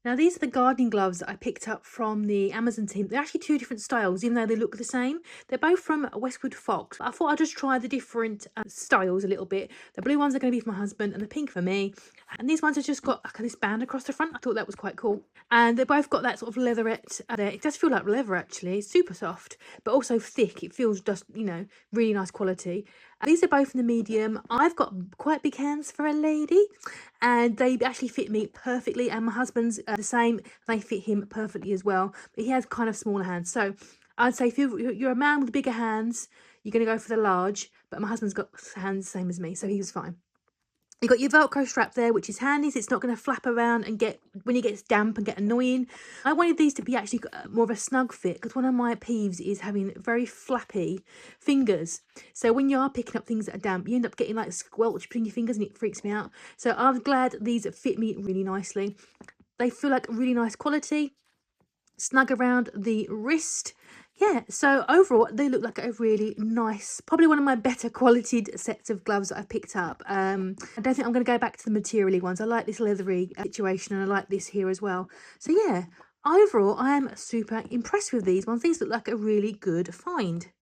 Now, these are the gardening gloves that I picked up from the Amazon team. They're actually two different styles, even though they look the same. They're both from Westwood Fox. I thought I'd just try the different styles a little bit. The blue ones are going to be for my husband and the pink for me. And these ones have just got like this band across the front. I thought that was quite cool. And they both got that sort of leatherette there. It does feel like leather actually. It's super soft, but also thick. It feels just, really nice quality. These are both in the medium. I've got quite big hands for a lady, and they actually fit me perfectly, and my husband's the same. They fit him perfectly as well, but he has kind of smaller hands. So I'd say if you're a man with bigger hands, you're going to go for the large, but my husband's got hands the same as me, so he was fine. You've got your Velcro strap there, which is handy, so it's not going to flap around and get, when it gets damp and get annoying. I wanted these to be actually more of a snug fit, because one of my peeves is having very flappy fingers. So when you are picking up things that are damp, you end up getting like squelch between your fingers and it freaks me out. So I'm glad these fit me really nicely. They feel like really nice quality, snug around the wrist. Yeah, so overall they look like a really nice, probably one of my better quality sets of gloves that I've picked up. I don't think I'm going to go back to the materially ones. I like this leathery situation, and I like this here as well. So yeah, overall I am super impressed with these ones. These look like a really good find.